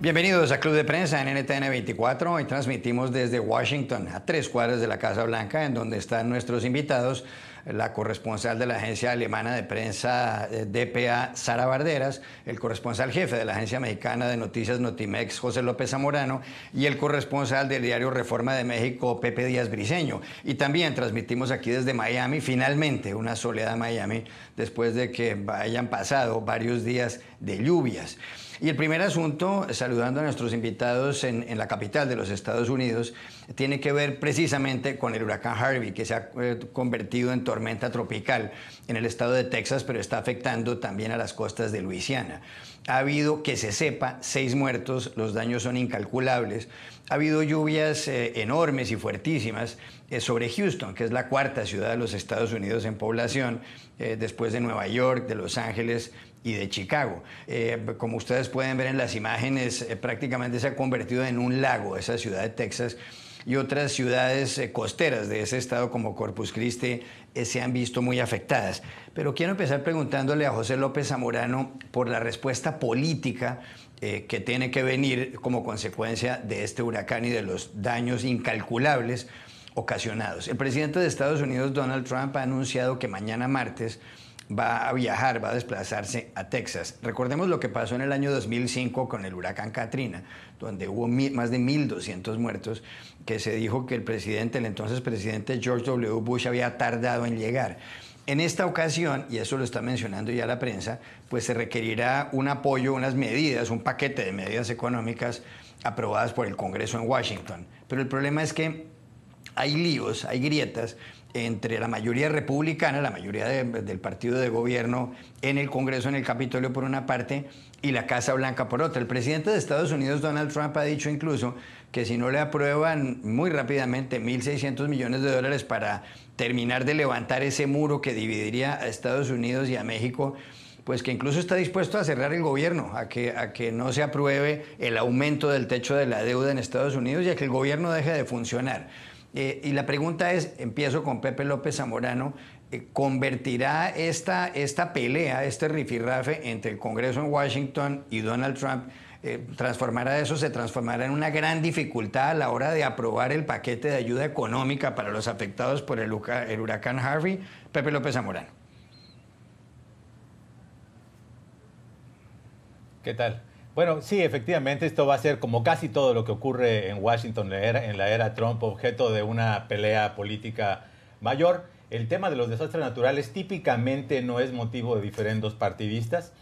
Bienvenidos a Club de Prensa en NTN 24. Hoy transmitimos desde Washington, a 3 cuadras de la Casa Blanca, en donde están nuestros invitados, la corresponsal de la agencia alemana de prensa dpa, Sara Barderas, el corresponsal jefe de la agencia mexicana de noticias Notimex, José López Zamorano, y el corresponsal del diario Reforma de México, Pepe Díaz Briceño. Y también transmitimos aquí desde Miami, finalmente una soleada Miami, después de que hayan pasado varios días de lluvias. Y el primer asunto, saludando a nuestros invitados en la capital de los Estados Unidos, tiene que ver precisamente con el huracán Harvey, que se ha convertido en tormenta tropical en el estado de Texas, pero está afectando también a las costas de Luisiana. Ha habido, que se sepa, 6 muertos, los daños son incalculables. Ha habido lluvias enormes y fuertísimas sobre Houston, que es la 4ª ciudad de los Estados Unidos en población, después de Nueva York, de Los Ángeles y de Chicago. Como ustedes pueden ver en las imágenes, prácticamente se ha convertido en un lago esa ciudad de Texas, y otras ciudades costeras de ese estado como Corpus Christi se han visto muy afectadas. Pero quiero empezar preguntándole a José López Zamorano por la respuesta política que tiene que venir como consecuencia de este huracán y de los daños incalculables ocasionados. El presidente de Estados Unidos, Donald Trump, ha anunciado que mañana martes va a viajar, va a desplazarse a Texas. Recordemos lo que pasó en el año 2005 con el huracán Katrina, donde hubo más de 1.200 muertos, que se dijo que el entonces presidente George W. Bush había tardado en llegar. En esta ocasión, y eso lo está mencionando ya la prensa, pues se requerirá un apoyo, unas medidas, un paquete de medidas económicas aprobadas por el Congreso en Washington. Pero el problema es que hay líos, hay grietas entre la mayoría republicana, la mayoría del partido de gobierno en el Congreso, en el Capitolio por una parte, y la Casa Blanca por otra. El presidente de Estados Unidos, Donald Trump, ha dicho incluso que si no le aprueban muy rápidamente 1.600 millones de dólares para terminar de levantar ese muro que dividiría a Estados Unidos y a México, pues que incluso está dispuesto a cerrar el gobierno, a que no se apruebe el aumento del techo de la deuda en Estados Unidos y a que el gobierno deje de funcionar. Y la pregunta es, empiezo con Pepe López Zamorano, ¿convertirá esta pelea, este rifirrafe entre el Congreso en Washington y Donald Trump, se transformará en una gran dificultad a la hora de aprobar el paquete de ayuda económica para los afectados por el huracán Harvey? Pepe López Zamorano. ¿Qué tal? Bueno, sí, efectivamente, esto va a ser, como casi todo lo que ocurre en Washington en la era Trump, objeto de una pelea política mayor. El tema de los desastres naturales típicamente no es motivo de diferendos partidistas.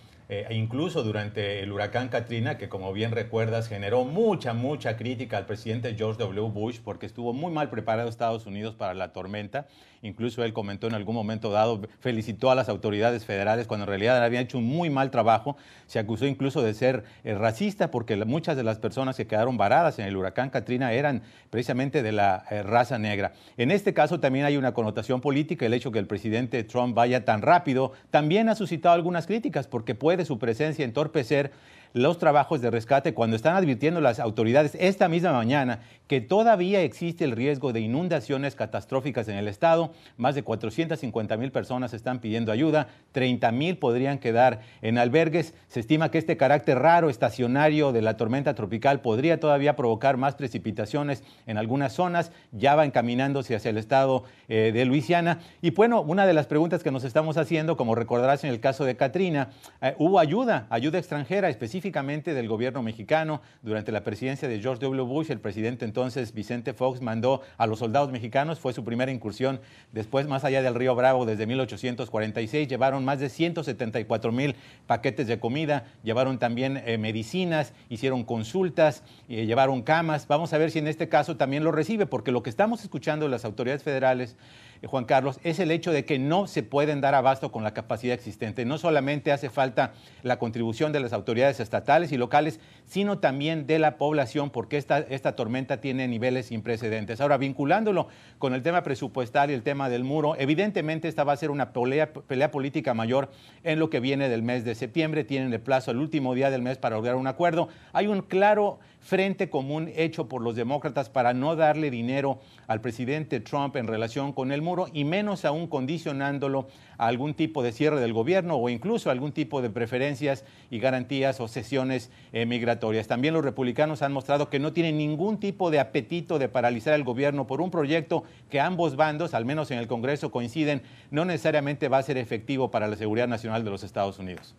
Incluso durante el huracán Katrina, que como bien recuerdas generó mucha crítica al presidente George W. Bush porque estuvo muy mal preparado Estados Unidos para la tormenta. Incluso él comentó en algún momento dado, felicitó a las autoridades federales cuando en realidad habían hecho un muy mal trabajo. Se acusó incluso de ser racista porque muchas de las personas que quedaron varadas en el huracán Katrina eran precisamente de la raza negra. En este caso también hay una connotación política. El hecho que el presidente Trump vaya tan rápido también ha suscitado algunas críticas porque puede su presencia entorpecer los trabajos de rescate cuando están advirtiendo las autoridades esta misma mañana que todavía existe el riesgo de inundaciones catastróficas en el estado. Más de 450,000 personas están pidiendo ayuda, 30,000 podrían quedar en albergues. Se estima que este carácter raro estacionario de la tormenta tropical podría todavía provocar más precipitaciones en algunas zonas. Ya va encaminándose hacia el estado de Luisiana. Y bueno, una de las preguntas que nos estamos haciendo, como recordarás en el caso de Katrina, hubo ayuda extranjera, específicamente del gobierno mexicano. Durante la presidencia de George W. Bush, el presidente entonces Vicente Fox mandó a los soldados mexicanos, fue su primera incursión después más allá del río Bravo desde 1846, llevaron más de 174,000 paquetes de comida, llevaron también medicinas, hicieron consultas, llevaron camas. Vamos a ver si en este caso también lo recibe, porque lo que estamos escuchando de las autoridades federales, Juan Carlos, es el hecho de que no se pueden dar abasto con la capacidad existente. No solamente hace falta la contribución de las autoridades estatales y locales, sino también de la población, porque esta tormenta tiene niveles sin precedentes. Ahora, vinculándolo con el tema presupuestal y el tema del muro, evidentemente esta va a ser una pelea política mayor en lo que viene del mes de septiembre. Tienen el plazo el último día del mes para lograr un acuerdo. Hay un claro frente común hecho por los demócratas para no darle dinero al presidente Trump en relación con el muro, y menos aún condicionándolo a algún tipo de cierre del gobierno o incluso algún tipo de preferencias y garantías o cesiones migratorias. También los republicanos han mostrado que no tienen ningún tipo de apetito de paralizar el gobierno por un proyecto que ambos bandos, al menos en el Congreso, coinciden no necesariamente va a ser efectivo para la seguridad nacional de los Estados Unidos.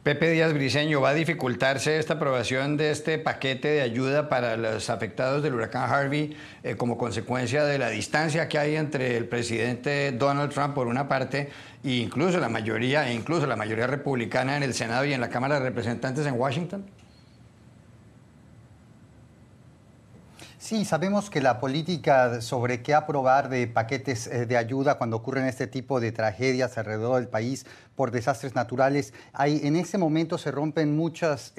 Pepe Díaz Briceño, ¿va a dificultarse esta aprobación de este paquete de ayuda para los afectados del huracán Harvey como consecuencia de la distancia que hay entre el presidente Donald Trump por una parte e incluso la mayoría republicana en el Senado y en la Cámara de Representantes en Washington? Sí, sabemos que la política sobre qué aprobar de paquetes de ayuda cuando ocurren este tipo de tragedias alrededor del país por desastres naturales, en ese momento se rompen muchos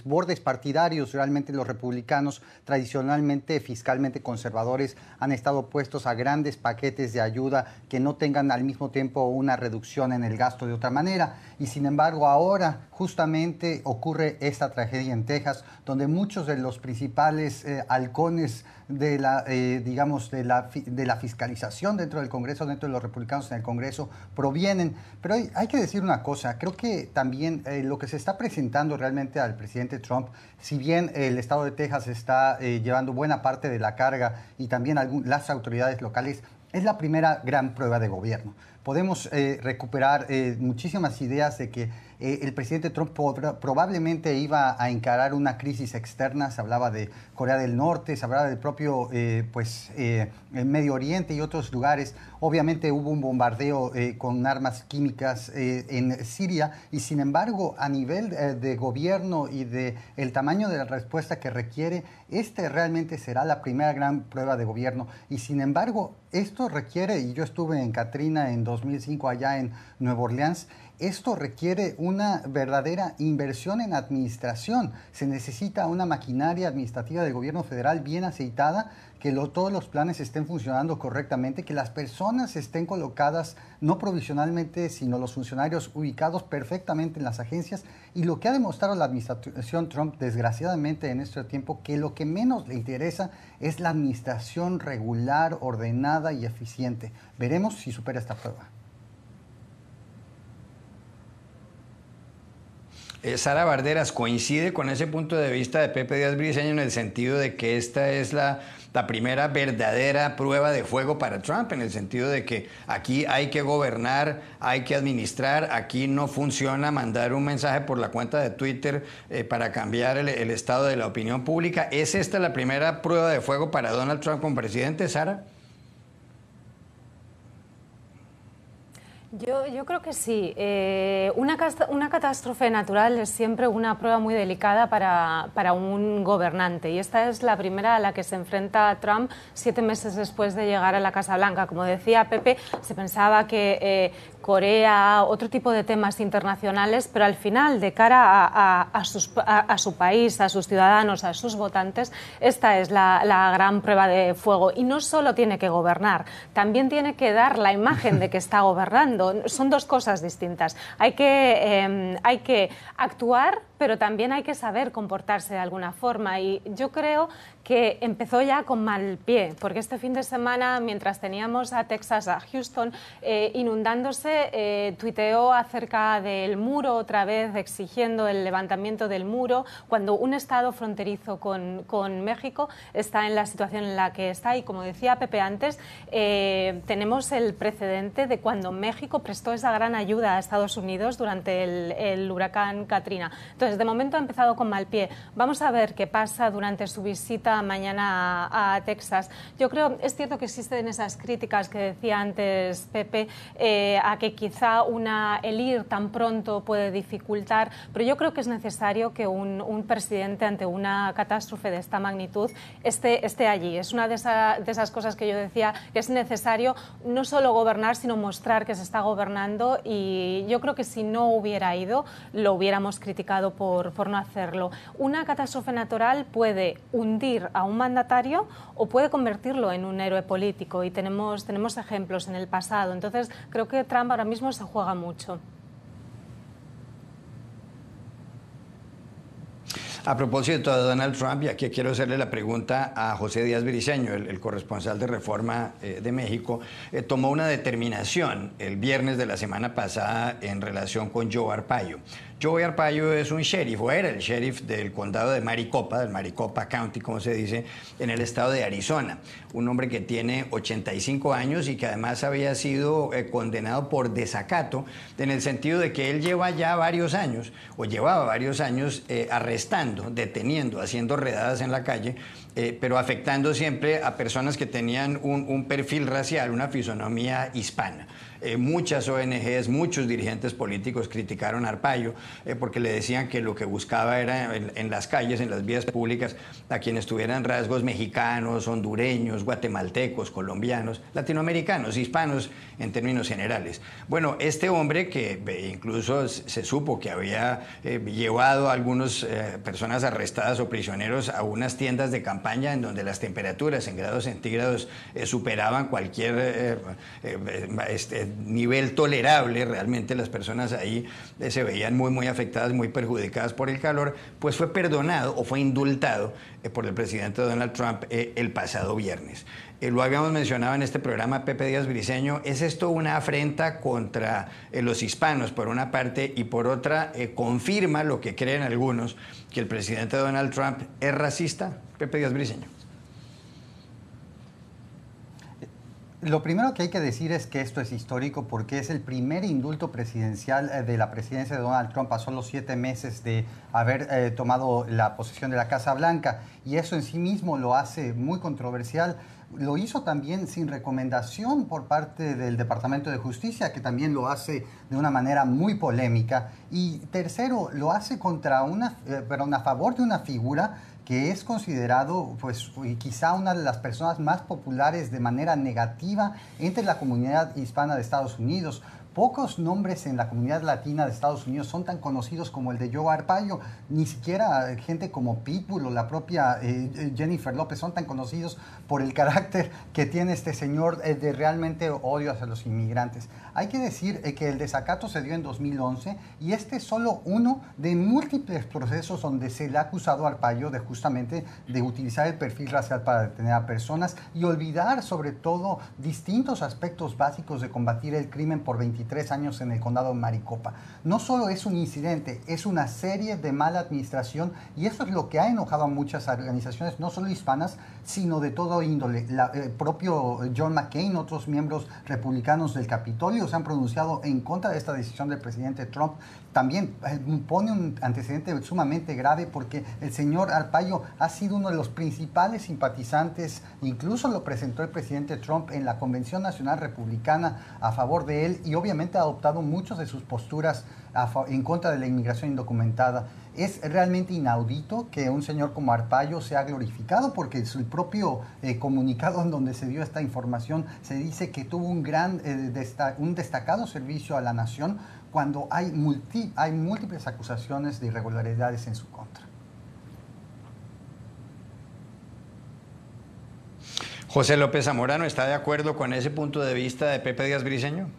bordes partidarios. Realmente los republicanos, tradicionalmente fiscalmente conservadores, han estado opuestos a grandes paquetes de ayuda que no tengan al mismo tiempo una reducción en el gasto de otra manera. Y sin embargo, ahora justamente ocurre esta tragedia en Texas, donde muchos de los principales halcones de la fiscalización dentro del Congreso, dentro de los republicanos en el Congreso, provienen. Pero hay que decir una cosa, creo que también lo que se está presentando realmente al presidente Trump, si bien el estado de Texas está llevando buena parte de la carga y también las autoridades locales, es la primera gran prueba de gobierno. Podemos recuperar muchísimas ideas de que el presidente Trump probablemente iba a encarar una crisis externa. Se hablaba de Corea del Norte, se hablaba del propio Medio Oriente y otros lugares. Obviamente hubo un bombardeo con armas químicas en Siria, y sin embargo, a nivel de gobierno y de el tamaño de la respuesta que requiere, realmente será la primera gran prueba de gobierno. Y sin embargo, esto requiere, y yo estuve en Katrina en 2005 allá en Nueva Orleans, esto requiere una verdadera inversión en administración. Se necesita una maquinaria administrativa del gobierno federal bien aceitada, que todos los planes estén funcionando correctamente, que las personas estén colocadas no provisionalmente, sino los funcionarios ubicados perfectamente en las agencias. Y lo que ha demostrado la administración Trump, desgraciadamente en este tiempo, que lo que menos le interesa es la administración regular, ordenada y eficiente. Veremos si supera esta prueba. Sara Barderas, ¿coincide con ese punto de vista de Pepe Díaz Briceño en el sentido de que esta es la primera verdadera prueba de fuego para Trump, en el sentido de que aquí hay que gobernar, hay que administrar, aquí no funciona mandar un mensaje por la cuenta de Twitter para cambiar el estado de la opinión pública? ¿Es esta la primera prueba de fuego para Donald Trump como presidente, Sara? Yo creo que sí. Una catástrofe natural es siempre una prueba muy delicada para un gobernante, y esta es la primera a la que se enfrenta Trump 7 meses después de llegar a la Casa Blanca. Como decía Pepe, se pensaba que Corea, otro tipo de temas internacionales, pero al final, de cara a su país, a sus ciudadanos, a sus votantes, esta es la gran prueba de fuego. Y no solo tiene que gobernar, también tiene que dar la imagen de que está gobernando. Son dos cosas distintas. Hay que actuar, pero también hay que saber comportarse de alguna forma, y yo creo que empezó ya con mal pie, porque este fin de semana, mientras teníamos a Texas, a Houston, inundándose, tuiteó acerca del muro otra vez, exigiendo el levantamiento del muro, cuando un estado fronterizo con México está en la situación en la que está. Y como decía Pepe antes, tenemos el precedente de cuando México prestó esa gran ayuda a Estados Unidos durante el huracán Katrina. Entonces, de momento ha empezado con mal pie. Vamos a ver qué pasa durante su visita mañana a Texas. Yo creo, es cierto que existen esas críticas que decía antes Pepe, a que quizá el ir tan pronto puede dificultar, pero yo creo que es necesario que un presidente ante una catástrofe de esta magnitud esté allí. Es una de esas cosas que yo decía, que es necesario no solo gobernar, sino mostrar que se está gobernando, y yo creo que si no hubiera ido, lo hubiéramos criticado por no hacerlo. Una catástrofe natural puede hundir a un mandatario o puede convertirlo en un héroe político, y tenemos ejemplos en el pasado. Entonces creo que Trump ahora mismo se juega mucho. A propósito de Donald Trump, y aquí quiero hacerle la pregunta a José Díaz Briceño, el corresponsal de Reforma de México, tomó una determinación el viernes de la semana pasada en relación con Joe Arpaio. Joe Arpaio es un sheriff, o era el sheriff del condado de Maricopa, del Maricopa County, como se dice, en el estado de Arizona. Un hombre que tiene 85 años y que además había sido condenado por desacato, en el sentido de que él lleva ya varios años, o llevaba varios años, arrestando, deteniendo, haciendo redadas en la calle, pero afectando siempre a personas que tenían un perfil racial, una fisonomía hispana. Muchas ONGs, muchos dirigentes políticos criticaron a Arpaio porque le decían que lo que buscaba era en las calles, en las vías públicas, a quienes tuvieran rasgos mexicanos, hondureños, guatemaltecos, colombianos, latinoamericanos, hispanos en términos generales. Bueno, este hombre que incluso se supo que había llevado a algunas personas arrestadas o prisioneros a unas tiendas de campaña en donde las temperaturas en grados centígrados superaban cualquier nivel tolerable, realmente las personas ahí se veían muy afectadas, muy perjudicadas por el calor, pues fue perdonado o fue indultado por el presidente Donald Trump el pasado viernes. Lo habíamos mencionado en este programa, Pepe Díaz Briceño, ¿es esto una afrenta contra los hispanos por una parte y por otra confirma lo que creen algunos, que el presidente Donald Trump es racista? Pepe Díaz Briceño. Lo primero que hay que decir es que esto es histórico porque es el primer indulto presidencial de la presidencia de Donald Trump a solo 7 meses de haber tomado la posesión de la Casa Blanca, y eso en sí mismo lo hace muy controversial. Lo hizo también sin recomendación por parte del Departamento de Justicia, que también lo hace de una manera muy polémica. Y tercero, lo hace a favor de una figura que es considerado pues quizá una de las personas más populares de manera negativa entre la comunidad hispana de Estados Unidos. Pocos nombres en la comunidad latina de Estados Unidos son tan conocidos como el de Joe Arpaio. Ni siquiera gente como Pitbull o la propia Jennifer López son tan conocidos por el carácter que tiene este señor de realmente odio hacia los inmigrantes. Hay que decir que el desacato se dio en 2011 y este es solo uno de múltiples procesos donde se le ha acusado a Arpaio de justamente de utilizar el perfil racial para detener a personas y olvidar sobre todo distintos aspectos básicos de combatir el crimen por 23 años en el condado de Maricopa. No solo es un incidente, es una serie de mala administración, y eso es lo que ha enojado a muchas organizaciones, no solo hispanas, sino de todo índole. El propio John McCain, otros miembros republicanos del Capitolio se han pronunciado en contra de esta decisión del presidente Trump. También pone un antecedente sumamente grave porque el señor Arpaio ha sido uno de los principales simpatizantes, incluso lo presentó el presidente Trump en la Convención Nacional Republicana a favor de él, y obviamente ha adoptado muchas de sus posturas en contra de la inmigración indocumentada. Es realmente inaudito que un señor como Arpaio sea glorificado, porque en su propio comunicado en donde se dio esta información se dice que tuvo un destacado servicio a la nación, cuando hay múltiples acusaciones de irregularidades en su contra. José López Zamorano, ¿está de acuerdo con ese punto de vista de Pepe Díaz Briceño?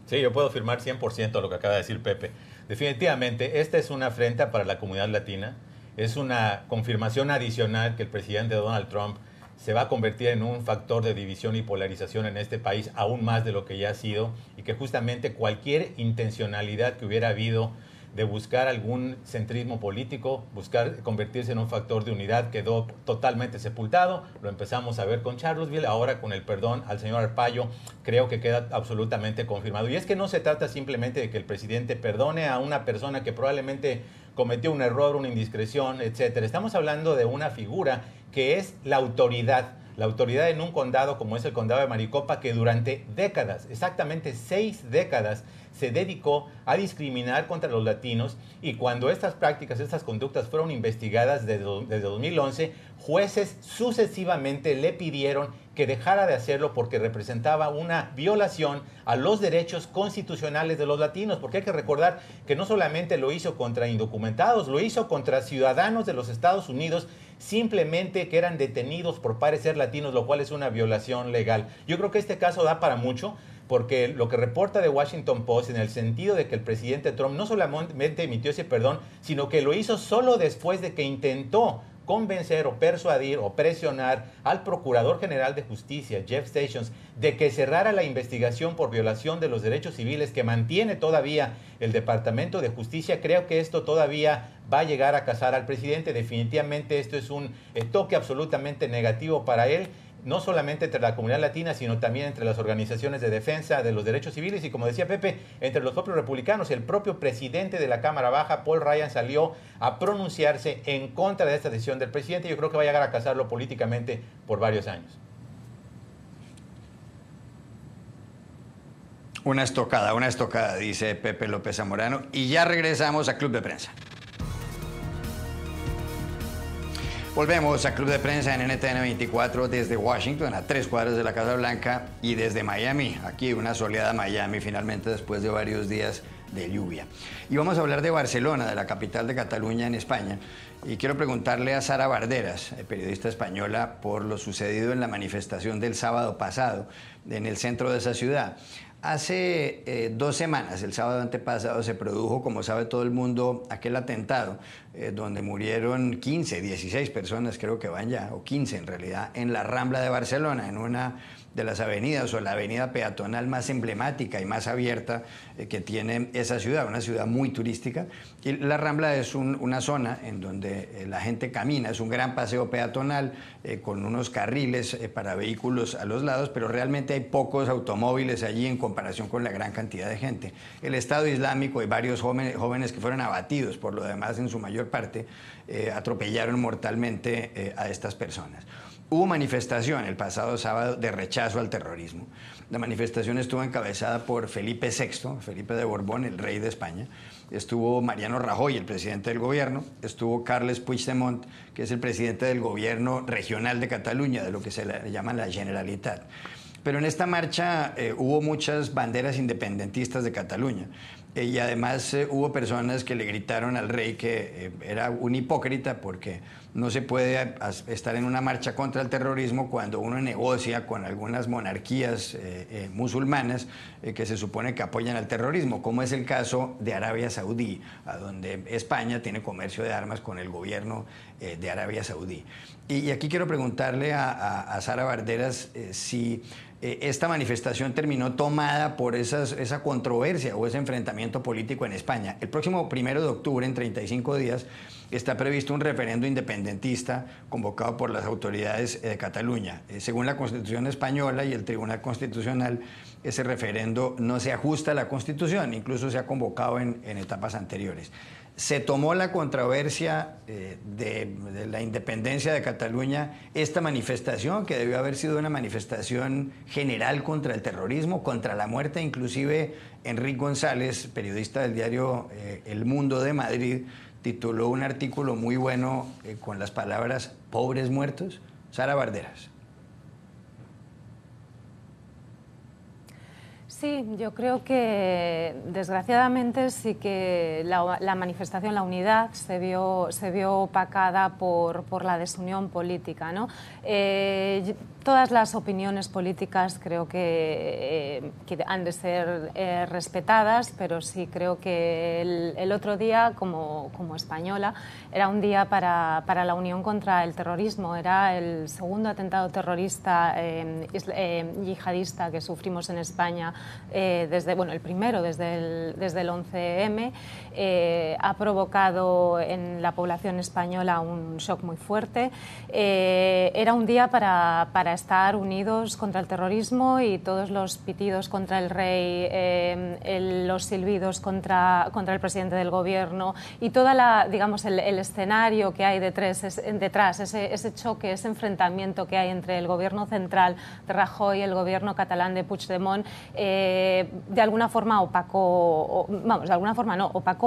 Sí, yo puedo afirmar 100% lo que acaba de decir Pepe. Definitivamente, esta es una afrenta para la comunidad latina. Es una confirmación adicional que el presidente Donald Trump se va a convertir en un factor de división y polarización en este país, aún más de lo que ya ha sido, y que justamente cualquier intencionalidad que hubiera habido de buscar algún centrismo político, buscar convertirse en un factor de unidad, quedó totalmente sepultado. Lo empezamos a ver con Charlottesville, ahora con el perdón al señor Arpaio, creo que queda absolutamente confirmado. Y es que no se trata simplemente de que el presidente perdone a una persona que probablemente cometió un error, una indiscreción, etcétera. Estamos hablando de una figura que es la autoridad en un condado como es el condado de Maricopa, que durante décadas, exactamente 6 décadas, se dedicó a discriminar contra los latinos, y cuando estas prácticas, estas conductas fueron investigadas desde 2011, jueces sucesivamente le pidieron que dejara de hacerlo porque representaba una violación a los derechos constitucionales de los latinos, porque hay que recordar que no solamente lo hizo contra indocumentados, lo hizo contra ciudadanos de los Estados Unidos, simplemente que eran detenidos por parecer latinos, lo cual es una violación legal. Yo creo que este caso da para mucho. porque lo que reporta The Washington Post en el sentido de que el presidente Trump no solamente emitió ese perdón, sino que lo hizo solo después de que intentó convencer o persuadir o presionar al Procurador General de Justicia, Jeff Sessions, de que cerrara la investigación por violación de los derechos civiles que mantiene todavía el Departamento de Justicia. Creo que esto todavía va a llegar a casar al presidente. Definitivamente esto es un toque absolutamente negativo para él, no solamente entre la comunidad latina, sino también entre las organizaciones de defensa de los derechos civiles y, como decía Pepe, entre los propios republicanos. El propio presidente de la Cámara Baja, Paul Ryan, salió a pronunciarse en contra de esta decisión del presidente. Yo creo que va a llegar a casarlo políticamente por varios años. Una estocada, dice Pepe López Zamorano. Y ya regresamos a Club de Prensa. Volvemos a Club de Prensa en NTN 24 desde Washington, a 3 cuadras de la Casa Blanca, y desde Miami, aquí una soleada Miami finalmente después de varios días de lluvia. Y vamos a hablar de Barcelona, de la capital de Cataluña en España, y quiero preguntarle a Sara Barderas, periodista española, por lo sucedido en la manifestación del sábado pasado en el centro de esa ciudad. Hace 2 semanas, el sábado antepasado, se produjo, como sabe todo el mundo, aquel atentado donde murieron 15, 16 personas, creo que van ya, o 15 en realidad, en la Rambla de Barcelona, en una de las avenidas o la avenida peatonal más emblemática y más abierta que tiene esa ciudad, una ciudad muy turística. Y la Rambla es una zona en donde la gente camina, es un gran paseo peatonal con unos carriles para vehículos a los lados, pero realmente hay pocos automóviles allí en comparación con la gran cantidad de gente. El Estado Islámico y varios jóvenes que fueron abatidos, por lo demás en su mayor parte, atropellaron mortalmente a estas personas. Hubo manifestación el pasado sábado de rechazo al terrorismo. La manifestación estuvo encabezada por Felipe VI, Felipe de Borbón, el rey de España. Estuvo Mariano Rajoy, el presidente del gobierno. Estuvo Carles Puigdemont, que es el presidente del gobierno regional de Cataluña, de lo que se le llama la Generalitat. Pero en esta marcha hubo muchas banderas independentistas de Cataluña. Y además hubo personas que le gritaron al rey que era un hipócrita porque no se puede estar en una marcha contra el terrorismo cuando uno negocia con algunas monarquías musulmanas que se supone que apoyan al terrorismo, como es el caso de Arabia Saudí, a donde España tiene comercio de armas con el gobierno de Arabia Saudí. Y aquí quiero preguntarle a Sara Barderas si esta manifestación terminó tomada por esa controversia o ese enfrentamiento político en España. El próximo 1 de octubre, en 35 días, está previsto un referendo independentista convocado por las autoridades de Cataluña. Según la Constitución española y el Tribunal Constitucional, ese referendo no se ajusta a la Constitución, incluso se ha convocado en etapas anteriores. Se tomó la controversia de la independencia de Cataluña, esta manifestación que debió haber sido una manifestación general contra el terrorismo, contra la muerte. Inclusive Enric González, periodista del diario El Mundo de Madrid, tituló un artículo muy bueno con las palabras "pobres muertos". Sara Barderas. Sí, yo creo que desgraciadamente sí que la manifestación, la unidad, se vio opacada por la desunión política, ¿no? Todas las opiniones políticas creo que han de ser respetadas, pero sí creo que el otro día, como española, era un día para la unión contra el terrorismo. Era el segundo atentado terrorista yihadista que sufrimos en España el primero desde el 11M. Ha provocado en la población española un shock muy fuerte. Era un día para estar unidos contra el terrorismo, y todos los pitidos contra el rey, los silbidos contra el presidente del gobierno y toda el escenario que hay detrás, ese choque, ese enfrentamiento que hay entre el gobierno central de Rajoy y el gobierno catalán de Puigdemont, de alguna forma opacó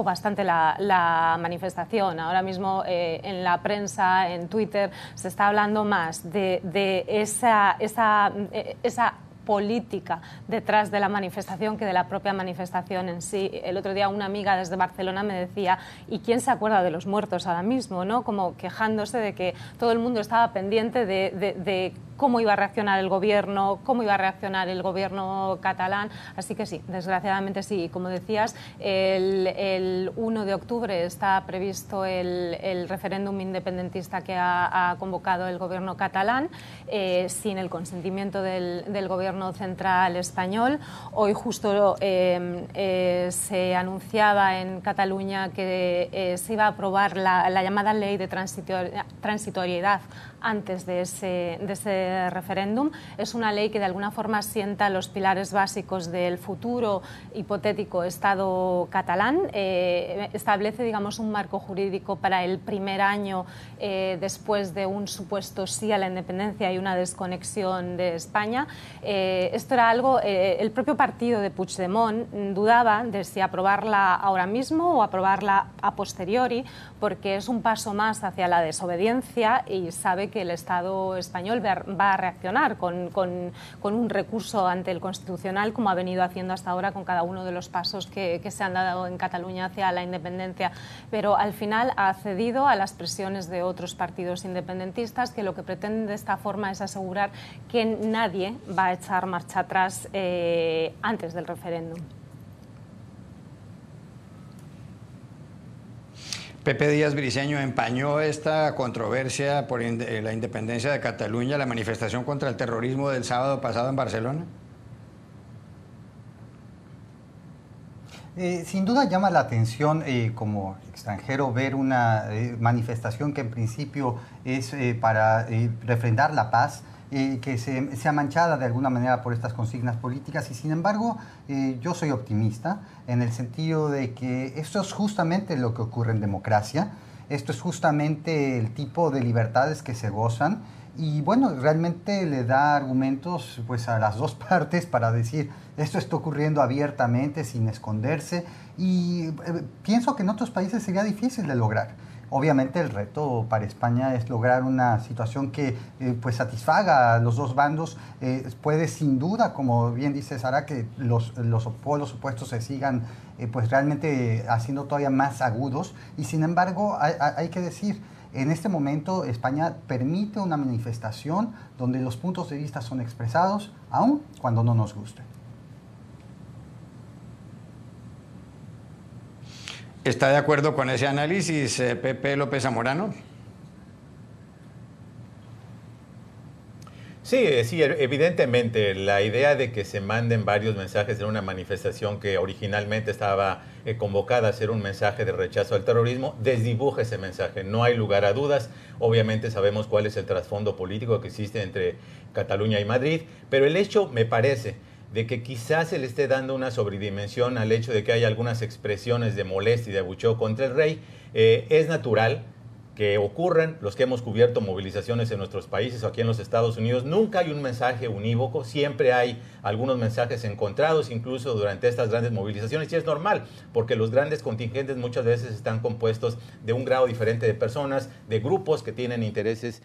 bastante la manifestación. Ahora mismo en la prensa, en Twitter, se está hablando más de esa política detrás de la manifestación que de la propia manifestación en sí. El otro día una amiga desde Barcelona me decía: ¿y quién se acuerda de los muertos ahora mismo?, ¿no? Como quejándose de que todo el mundo estaba pendiente de cómo iba a reaccionar el gobierno, cómo iba a reaccionar el gobierno catalán. Así que sí, desgraciadamente sí. Como decías, el 1 de octubre está previsto el referéndum independentista que ha convocado el gobierno catalán, sin el consentimiento del gobierno central español. Hoy justo se anunciaba en Cataluña que se iba a aprobar la llamada ley de transitoriedad antes de ese referéndum. Es una ley que de alguna forma sienta los pilares básicos del futuro hipotético Estado catalán, establece, digamos, un marco jurídico para el primer año después de un supuesto sí a la independencia y una desconexión de España. Esto era algo, el propio partido de Puigdemont dudaba de si aprobarla ahora mismo o aprobarla a posteriori, porque es un paso más hacia la desobediencia y sabe que el Estado español va a reaccionar con un recurso ante el Constitucional, como ha venido haciendo hasta ahora con cada uno de los pasos que se han dado en Cataluña hacia la independencia. Pero al final ha cedido a las presiones de otros partidos independentistas, que lo que pretenden de esta forma es asegurar que nadie va a echar marcha atrás antes del referéndum. Pepe Díaz Briceño, ¿empañó esta controversia por la independencia de Cataluña la manifestación contra el terrorismo del sábado pasado en Barcelona? Sin duda llama la atención como extranjero ver una manifestación que en principio es para refrendar la paz, que sea manchada de alguna manera por estas consignas políticas, y sin embargo yo soy optimista en el sentido de que esto es justamente lo que ocurre en democracia, esto es justamente el tipo de libertades que se gozan, y bueno, realmente le da argumentos pues a las dos partes para decir esto está ocurriendo abiertamente, sin esconderse, y pienso que en otros países sería difícil de lograr. Obviamente el reto para España es lograr una situación que pues satisfaga a los dos bandos. Puede sin duda, como bien dice Sara, que los polos opuestos se sigan pues realmente haciendo todavía más agudos, y sin embargo hay que decir, en este momento España permite una manifestación donde los puntos de vista son expresados, aun cuando no nos guste. ¿Está de acuerdo con ese análisis, Pepe López Zamorano? Sí, evidentemente la idea de que se manden varios mensajes en una manifestación que originalmente estaba convocada a ser un mensaje de rechazo al terrorismo, desdibuja ese mensaje, no hay lugar a dudas. Obviamente sabemos cuál es el trasfondo político que existe entre Cataluña y Madrid, pero el hecho, me parece, de que quizás se le esté dando una sobredimensión al hecho de que hay algunas expresiones de molestia y de abucheo contra el rey, es natural que ocurran. Los que hemos cubierto movilizaciones en nuestros países o aquí en los Estados Unidos, nunca hay un mensaje unívoco, siempre hay algunos mensajes encontrados, incluso durante estas grandes movilizaciones, y es normal, porque los grandes contingentes muchas veces están compuestos de un grado diferente de personas, de grupos que tienen intereses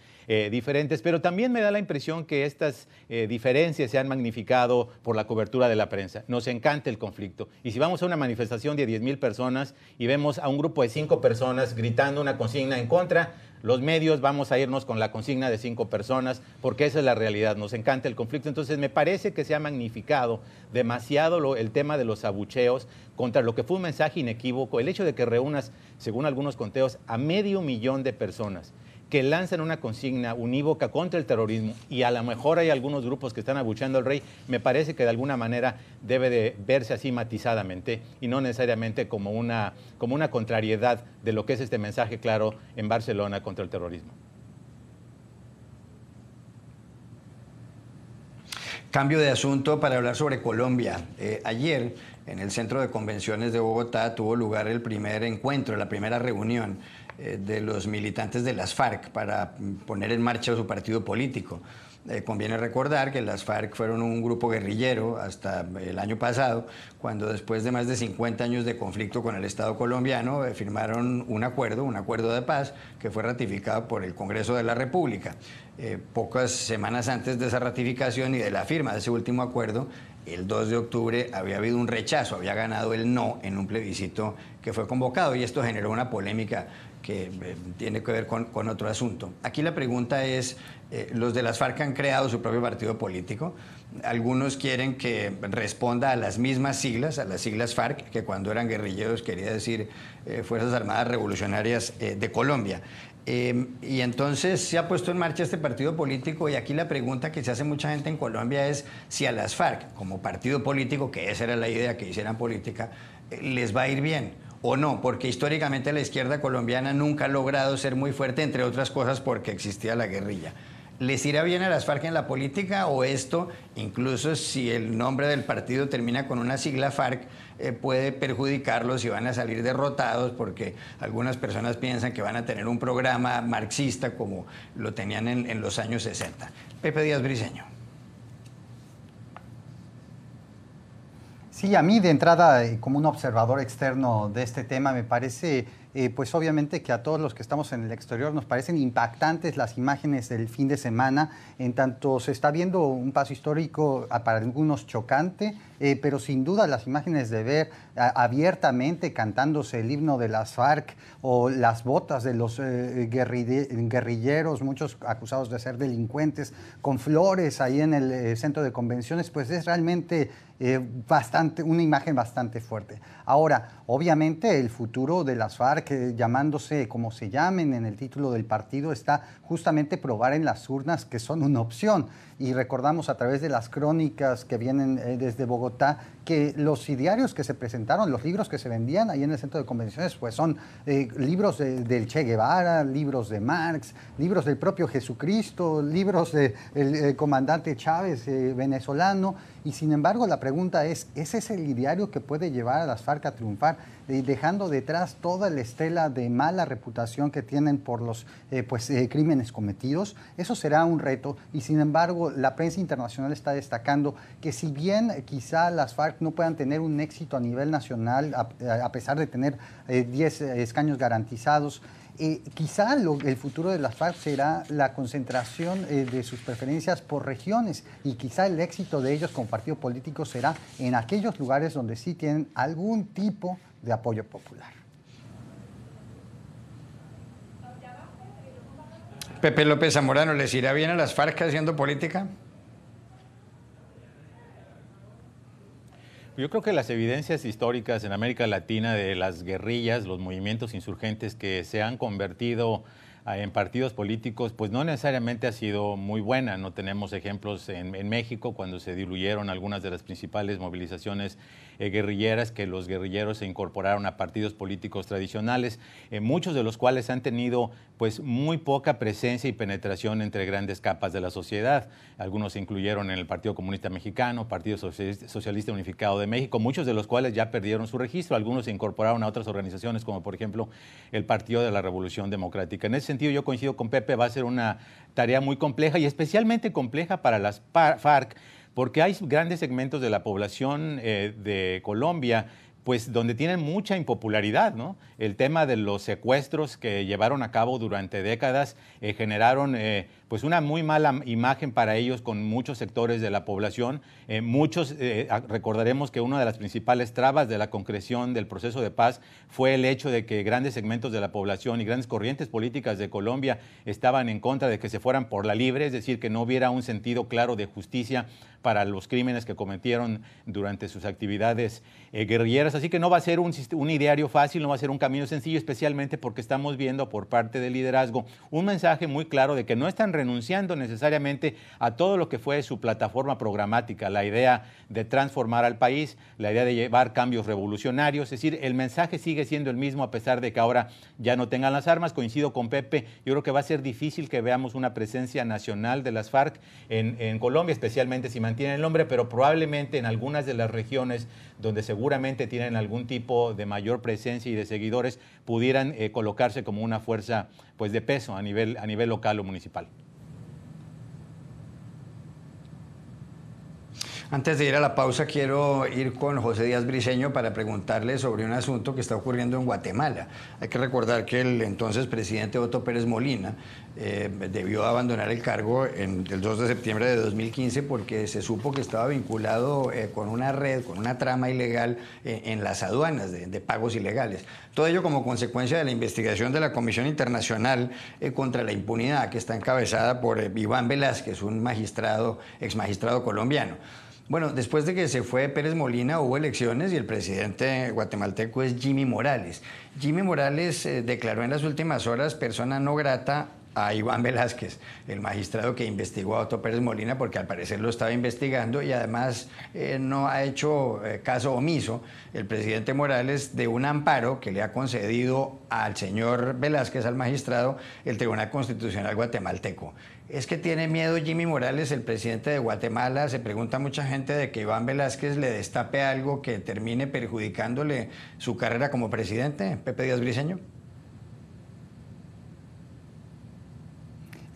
diferentes, pero también me da la impresión que estas diferencias se han magnificado por la cobertura de la prensa. Nos encanta el conflicto, y si vamos a una manifestación de 10,000 personas y vemos a un grupo de 5 personas gritando una consigna en contra, los medios vamos a irnos con la consigna de 5 personas, porque esa es la realidad, nos encanta el conflicto. Entonces me parece que se ha magnificado demasiado el tema de los abucheos contra lo que fue un mensaje inequívoco, el hecho de que reúnas, según algunos conteos, a 500,000 de personas que lanzan una consigna unívoca contra el terrorismo, y a lo mejor hay algunos grupos que están abucheando al rey. Me parece que de alguna manera debe de verse así matizadamente y no necesariamente como una contrariedad de lo que es este mensaje claro en Barcelona contra el terrorismo. Cambio de asunto para hablar sobre Colombia. Ayer, en el Centro de Convenciones de Bogotá, tuvo lugar el primer encuentro, la primera reunión de los militantes de las FARC para poner en marcha su partido político. Conviene recordar que las FARC fueron un grupo guerrillero hasta el año pasado, cuando después de más de 50 años de conflicto con el Estado colombiano firmaron un acuerdo de paz que fue ratificado por el Congreso de la República. Pocas semanas antes de esa ratificación y de la firma de ese último acuerdo, el 2 de octubre había habido un rechazo, había ganado el no en un plebiscito que fue convocado, y esto generó una polémica que tiene que ver con otro asunto. Aquí la pregunta es, los de las FARC han creado su propio partido político. Algunos quieren que responda a las mismas siglas, a las siglas FARC, que cuando eran guerrilleros quería decir Fuerzas Armadas Revolucionarias de Colombia. Y entonces se ha puesto en marcha este partido político y aquí la pregunta que se hace mucha gente en Colombia es si a las FARC, como partido político, que esa era la idea, que hicieran política, les va a ir bien o no, porque históricamente la izquierda colombiana nunca ha logrado ser muy fuerte, entre otras cosas porque existía la guerrilla. ¿Les irá bien a las FARC en la política o esto, incluso si el nombre del partido termina con una sigla FARC, puede perjudicarlos y van a salir derrotados porque algunas personas piensan que van a tener un programa marxista como lo tenían en los años 60? Pepe Díaz Briceño. Sí, a mí de entrada, como un observador externo de este tema, me parece, pues obviamente que a todos los que estamos en el exterior nos parecen impactantes las imágenes del fin de semana, en tanto se está viendo un paso histórico para algunos chocante, pero sin duda las imágenes de ver abiertamente cantándose el himno de las FARC o las botas de los guerrilleros, muchos acusados de ser delincuentes, con flores ahí en el centro de convenciones, pues es realmente una imagen bastante fuerte. Ahora, obviamente el futuro de las FARC, llamándose como se llamen en el título del partido, está justamente probar en las urnas que son una opción. Y recordamos a través de las crónicas que vienen desde Bogotá que los idearios que se presentaron, los libros que se vendían ahí en el centro de convenciones, pues son libros del Che Guevara, libros de Marx, libros del propio Jesucristo, libros del comandante Chávez venezolano. Y sin embargo la pregunta es, ¿ese es el ideario que puede llevar a las FARC a triunfar, dejando detrás toda la estela de mala reputación que tienen por los crímenes cometidos? Eso será un reto y sin embargo la prensa internacional está destacando que si bien quizá las FARC no puedan tener un éxito a nivel nacional, a pesar de tener 10 escaños garantizados, quizá el futuro de las FARC será la concentración de sus preferencias por regiones y quizá el éxito de ellos como partido político será en aquellos lugares donde sí tienen algún tipo de apoyo popular. Pepe López Zamorano, ¿les irá bien a las FARC haciendo política? Yo creo que las evidencias históricas en América Latina de las guerrillas, los movimientos insurgentes que se han convertido en partidos políticos, pues no necesariamente ha sido muy buena. No tenemos ejemplos en México cuando se diluyeron algunas de las principales movilizaciones guerrilleras, que los guerrilleros se incorporaron a partidos políticos tradicionales, muchos de los cuales han tenido pues muy poca presencia y penetración entre grandes capas de la sociedad. Algunos se incluyeron en el Partido Comunista Mexicano, Partido Socialista Unificado de México, muchos de los cuales ya perdieron su registro. Algunos se incorporaron a otras organizaciones como por ejemplo el Partido de la Revolución Democrática. En ese sentido yo coincido con Pepe, va a ser una tarea muy compleja y especialmente compleja para las FARC, porque hay grandes segmentos de la población de Colombia pues donde tienen mucha impopularidad, ¿no? El tema de los secuestros que llevaron a cabo durante décadas generaron pues una muy mala imagen para ellos con muchos sectores de la población. Recordaremos que una de las principales trabas de la concreción del proceso de paz fue el hecho de que grandes segmentos de la población y grandes corrientes políticas de Colombia estaban en contra de que se fueran por la libre, es decir, que no hubiera un sentido claro de justicia para los crímenes que cometieron durante sus actividades guerrilleras. Así que no va a ser un ideario fácil, no va a ser un camino sencillo, especialmente porque estamos viendo por parte del liderazgo un mensaje muy claro de que no están renunciando necesariamente a todo lo que fue su plataforma programática, la idea de transformar al país, la idea de llevar cambios revolucionarios. Es decir, el mensaje sigue siendo el mismo a pesar de que ahora ya no tengan las armas. Coincido con Pepe, yo creo que va a ser difícil que veamos una presencia nacional de las FARC en Colombia, especialmente si mantienen el nombre, pero probablemente en algunas de las regiones donde seguramente tienen algún tipo de mayor presencia y de seguidores, pudieran colocarse como una fuerza pues, de peso a nivel local o municipal. Antes de ir a la pausa, quiero ir con José Díaz Briceño para preguntarle sobre un asunto que está ocurriendo en Guatemala. Hay que recordar que el entonces presidente Otto Pérez Molina debió abandonar el cargo el 2 de septiembre de 2015 porque se supo que estaba vinculado con una red, con una trama ilegal en las aduanas de pagos ilegales. Todo ello como consecuencia de la investigación de la Comisión Internacional contra la Impunidad, que está encabezada por Iván Velázquez, un magistrado, ex magistrado colombiano. Bueno, después de que se fue Pérez Molina hubo elecciones y el presidente guatemalteco es Jimmy Morales. Jimmy Morales declaró en las últimas horas persona no grata a Iván Velázquez, el magistrado que investigó a Otto Pérez Molina, porque al parecer lo estaba investigando y además no ha hecho caso omiso el presidente Morales de un amparo que le ha concedido al señor Velázquez, al magistrado, el Tribunal Constitucional guatemalteco. ¿Es que tiene miedo Jimmy Morales, el presidente de Guatemala? Se pregunta mucha gente de que Iván Velázquez le destape algo que termine perjudicándole su carrera como presidente. Pepe Díaz Briceño.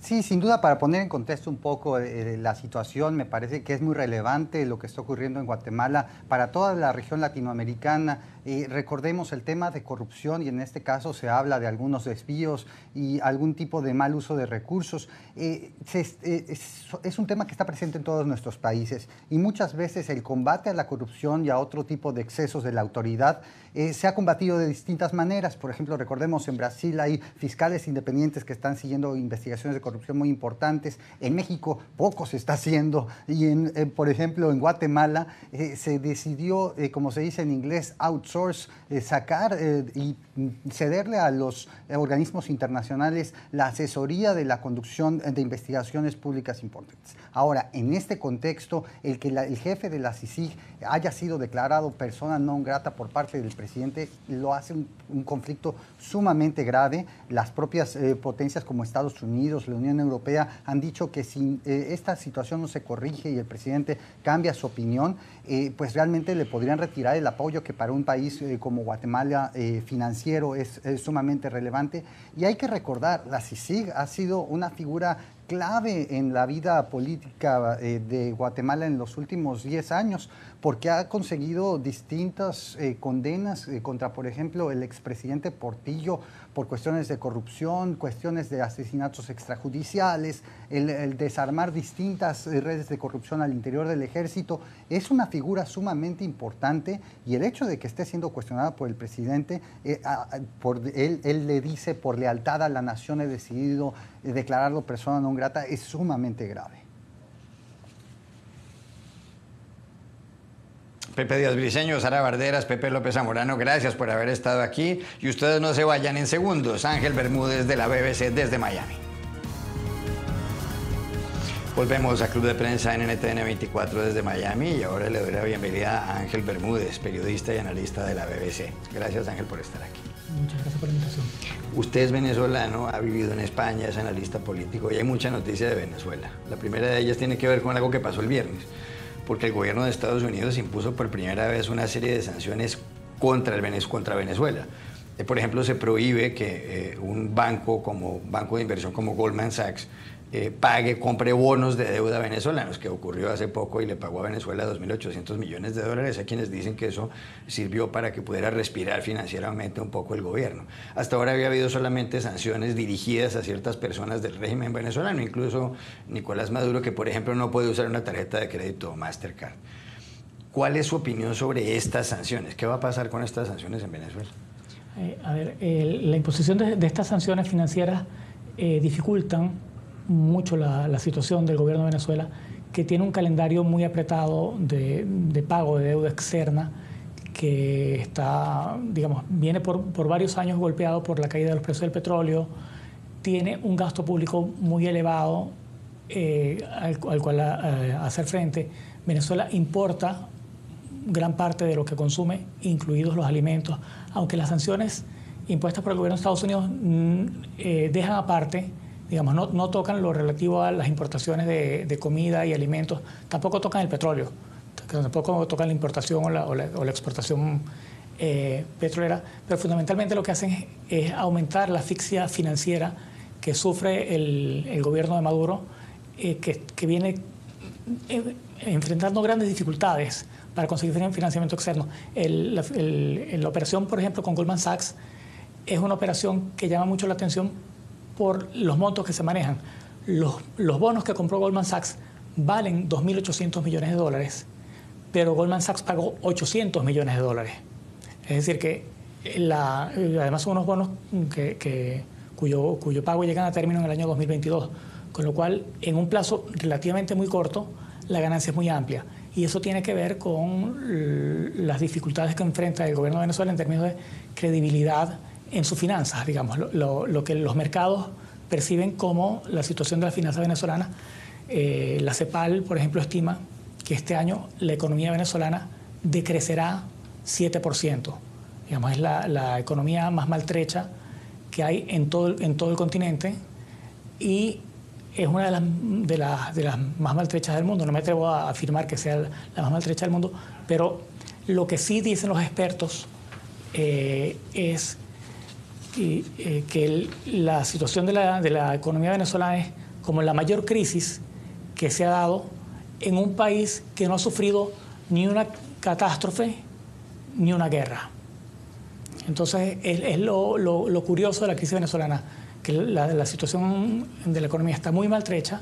Sí, sin duda, para poner en contexto un poco la situación, me parece que es muy relevante lo que está ocurriendo en Guatemala para toda la región latinoamericana. Recordemos el tema de corrupción y en este caso se habla de algunos desvíos y algún tipo de mal uso de recursos. Es un tema que está presente en todos nuestros países y muchas veces el combate a la corrupción y a otro tipo de excesos de la autoridad se ha combatido de distintas maneras. Por ejemplo, recordemos en Brasil hay fiscales independientes que están siguiendo investigaciones de corrupción muy importantes. En México poco se está haciendo y por ejemplo en Guatemala se decidió, como se dice en inglés, outsource, sacar y cederle a los organismos internacionales la asesoría de la conducción de investigaciones públicas importantes. Ahora, en este contexto, el que el jefe de la CICIG haya sido declarado persona non grata por parte del presidente lo hace un conflicto sumamente grave. Las propias potencias como Estados Unidos, la Unión Europea han dicho que si esta situación no se corrige y el presidente cambia su opinión, pues realmente le podrían retirar el apoyo que para un país como Guatemala financiero es sumamente relevante. Y hay que recordar, la CICIG ha sido una figura clave en la vida política de Guatemala en los últimos 10 años, porque ha conseguido distintas condenas contra, por ejemplo, el expresidente Portillo por cuestiones de corrupción, cuestiones de asesinatos extrajudiciales, el desarmar distintas redes de corrupción al interior del ejército. Es una figura sumamente importante y el hecho de que esté siendo cuestionada por el presidente, él le dice, por lealtad a la nación he decidido declararlo persona non grata, es sumamente grave. Pepe Díaz Briceño, Sara Barderas, Pepe López Zamorano, gracias por haber estado aquí y ustedes no se vayan en segundos. Ángel Bermúdez de la BBC desde Miami. Volvemos a Club de Prensa en NTN 24 desde Miami y ahora le doy la bienvenida a Ángel Bermúdez, periodista y analista de la BBC. Gracias, Ángel, por estar aquí. Muchas gracias por la invitación. Usted es venezolano, ha vivido en España, es analista político y hay mucha noticia de Venezuela. La primera de ellas tiene que ver con algo que pasó el viernes, porque el gobierno de Estados Unidos impuso por primera vez una serie de sanciones contra Venezuela. Por ejemplo, se prohíbe que un banco de inversión como Goldman Sachs compre bonos de deuda venezolanos, que ocurrió hace poco y le pagó a Venezuela 2.800 millones de dólares. Hay quienes dicen que eso sirvió para que pudiera respirar financieramente un poco el gobierno. Hasta ahora había habido solamente sanciones dirigidas a ciertas personas del régimen venezolano, incluso Nicolás Maduro, que por ejemplo no puede usar una tarjeta de crédito Mastercard. ¿Cuál es su opinión sobre estas sanciones? ¿Qué va a pasar con estas sanciones en Venezuela? La imposición de estas sanciones financieras dificultan mucho la situación del gobierno de Venezuela, que tiene un calendario muy apretado de pago de deuda externa, que está, digamos, viene por varios años golpeado por la caída de los precios del petróleo, tiene un gasto público muy elevado al cual hacer frente. Venezuela importa gran parte de lo que consume, incluidos los alimentos, aunque las sanciones impuestas por el gobierno de Estados Unidos dejan aparte, digamos, no tocan lo relativo a las importaciones de comida y alimentos, tampoco tocan el petróleo, tampoco tocan la importación o la exportación petrolera, pero fundamentalmente lo que hacen es aumentar la asfixia financiera que sufre el gobierno de Maduro, que viene enfrentando grandes dificultades para conseguir financiamiento externo. La operación, por ejemplo, con Goldman Sachs es una operación que llama mucho la atención por los montos que se manejan. Los bonos que compró Goldman Sachs valen 2.800 millones de dólares, pero Goldman Sachs pagó 800 millones de dólares. Es decir, que además son unos bonos cuyo pago llega a término en el año 2022, con lo cual en un plazo relativamente muy corto la ganancia es muy amplia. Y eso tiene que ver con las dificultades que enfrenta el gobierno de Venezuela en términos de credibilidad en sus finanzas, digamos, lo que los mercados perciben como la situación de las finanzas venezolanas. La CEPAL, por ejemplo, estima que este año la economía venezolana decrecerá 7%. Digamos, es la economía más maltrecha que hay en todo el continente y es una de las más maltrechas del mundo. No me atrevo a afirmar que sea la más maltrecha del mundo, pero lo que sí dicen los expertos es que la situación de la economía venezolana es como la mayor crisis que se ha dado en un país que no ha sufrido ni una catástrofe ni una guerra. Entonces, es lo curioso de la crisis venezolana, que la situación de la economía está muy maltrecha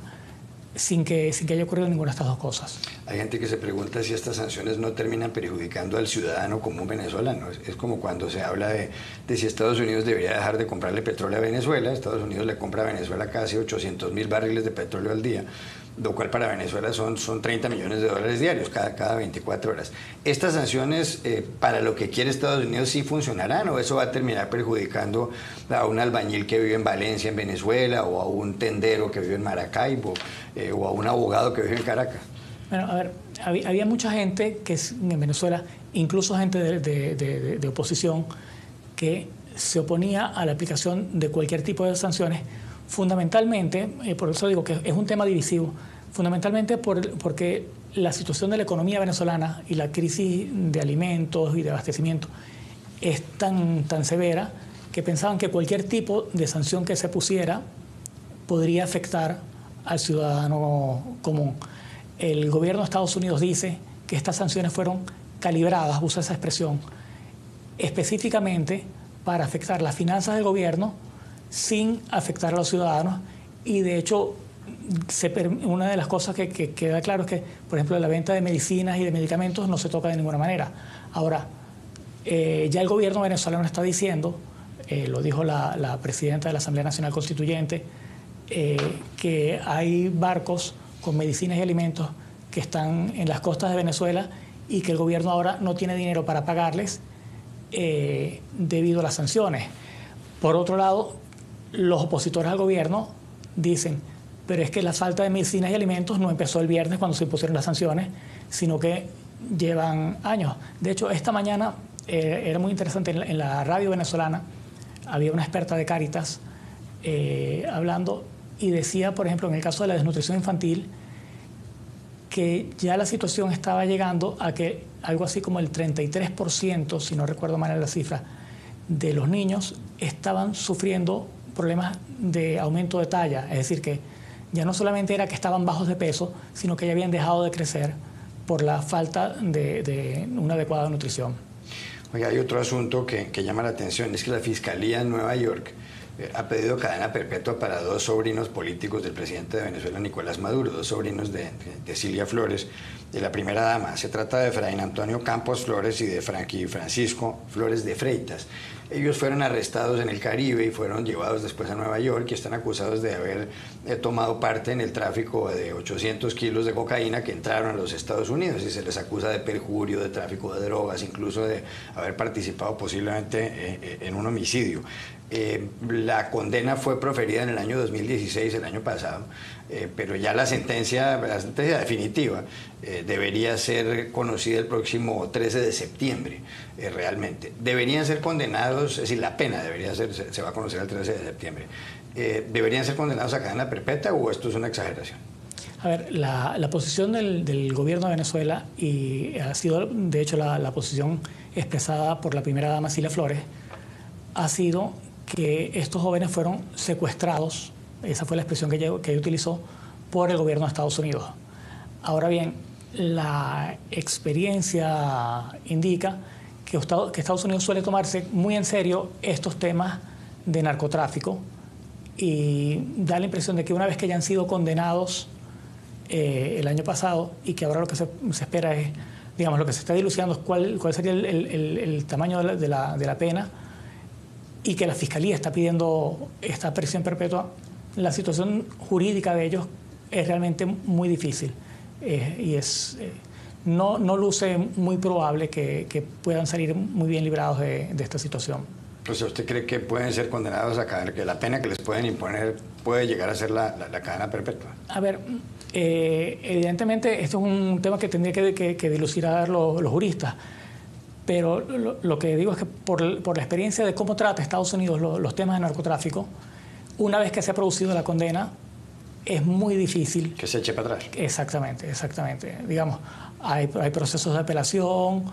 sin que haya ocurrido ninguna de estas dos cosas. Hay gente que se pregunta si estas sanciones no terminan perjudicando al ciudadano común venezolano. Es como cuando se habla de si Estados Unidos debería dejar de comprarle petróleo a Venezuela. Estados Unidos le compra a Venezuela casi 800.000 barriles de petróleo al día, lo cual para Venezuela son 30 millones de dólares diarios cada 24 horas. ¿Estas sanciones para lo que quiere Estados Unidos sí funcionarán o eso va a terminar perjudicando a un albañil que vive en Valencia, en Venezuela, o a un tendero que vive en Maracaibo, o a un abogado que vive en Caracas? Bueno, a ver, había mucha gente que en Venezuela, incluso gente de oposición, que se oponía a la aplicación de cualquier tipo de sanciones, fundamentalmente, por eso digo que es un tema divisivo, fundamentalmente porque la situación de la economía venezolana y la crisis de alimentos y de abastecimiento es tan severa que pensaban que cualquier tipo de sanción que se pusiera podría afectar al ciudadano común. El gobierno de Estados Unidos dice que estas sanciones fueron calibradas, usa esa expresión, específicamente para afectar las finanzas del gobierno sin afectar a los ciudadanos. Y de hecho, una de las cosas que queda claro es que, por ejemplo, la venta de medicinas y de medicamentos no se toca de ninguna manera. Ahora, ya el gobierno venezolano está diciendo, lo dijo la presidenta de la Asamblea Nacional Constituyente, que hay barcos con medicinas y alimentos que están en las costas de Venezuela y que el gobierno ahora no tiene dinero para pagarles debido a las sanciones. Por otro lado, los opositores al gobierno dicen, pero es que la falta de medicinas y alimentos no empezó el viernes cuando se impusieron las sanciones, sino que llevan años. De hecho, esta mañana era muy interesante, en la radio venezolana había una experta de Cáritas hablando y decía, por ejemplo, en el caso de la desnutrición infantil, que ya la situación estaba llegando a que algo así como el 33%, si no recuerdo mal la cifra, de los niños estaban sufriendo problemas de aumento de talla. Es decir, que ya no solamente era que estaban bajos de peso, sino que ya habían dejado de crecer por la falta de una adecuada nutrición. Oiga, hay otro asunto que llama la atención, es que la Fiscalía en Nueva York ha pedido cadena perpetua para dos sobrinos políticos del presidente de Venezuela, Nicolás Maduro, dos sobrinos de Cilia Flores, de la primera dama. Se trata de Efraín Antonio Campos Flores y de Francisco Flores de Freitas. Ellos fueron arrestados en el Caribe y fueron llevados después a Nueva York y están acusados de haber tomado parte en el tráfico de 800 kilos de cocaína que entraron a los Estados Unidos, y se les acusa de perjurio, de tráfico de drogas, incluso de haber participado posiblemente en un homicidio. La condena fue proferida en el año 2016, el año pasado, pero ya la sentencia definitiva debería ser conocida el próximo 13 de septiembre, realmente. Deberían ser condenados, es decir, la pena debería ser, se va a conocer el 13 de septiembre. ¿Deberían ser condenados a cadena perpetua o esto es una exageración? A ver, la posición del gobierno de Venezuela, y ha sido de hecho la posición expresada por la primera dama Cilia Flores, ha sido que estos jóvenes fueron secuestrados, esa fue la expresión que ella utilizó, por el gobierno de Estados Unidos. Ahora bien, la experiencia indica que Estados Unidos suele tomarse muy en serio estos temas de narcotráfico y da la impresión de que una vez que ya han sido condenados el año pasado y que ahora lo que se espera es, digamos, lo que se está dilucidando es cuál sería el tamaño de la pena y que la Fiscalía está pidiendo esta prisión perpetua, la situación jurídica de ellos es realmente muy difícil y no luce muy probable que puedan salir muy bien librados de esta situación. O sea, ¿usted cree que pueden ser condenados a cadena, que la pena que les pueden imponer puede llegar a ser la cadena perpetua? A ver, evidentemente esto es un tema que tendría que dilucidar los juristas, pero lo que digo es que por la experiencia de cómo trata Estados Unidos los temas de narcotráfico, una vez que se ha producido la condena, es muy difícil que se eche para atrás. Exactamente. Digamos, hay procesos de apelación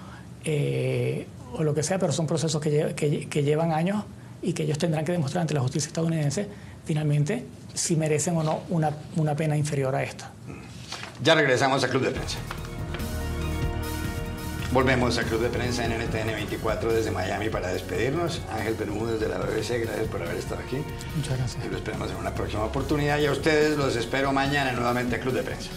o lo que sea, pero son procesos que llevan años y que ellos tendrán que demostrar ante la justicia estadounidense finalmente si merecen o no una pena inferior a esta. Ya regresamos a Club de Prensa. Volvemos a Club de Prensa en NTN 24 desde Miami para despedirnos. Ángel Bermúdez de la BBC, gracias por haber estado aquí. Muchas gracias. Y lo esperamos en una próxima oportunidad y a ustedes los espero mañana nuevamente a Club de Prensa.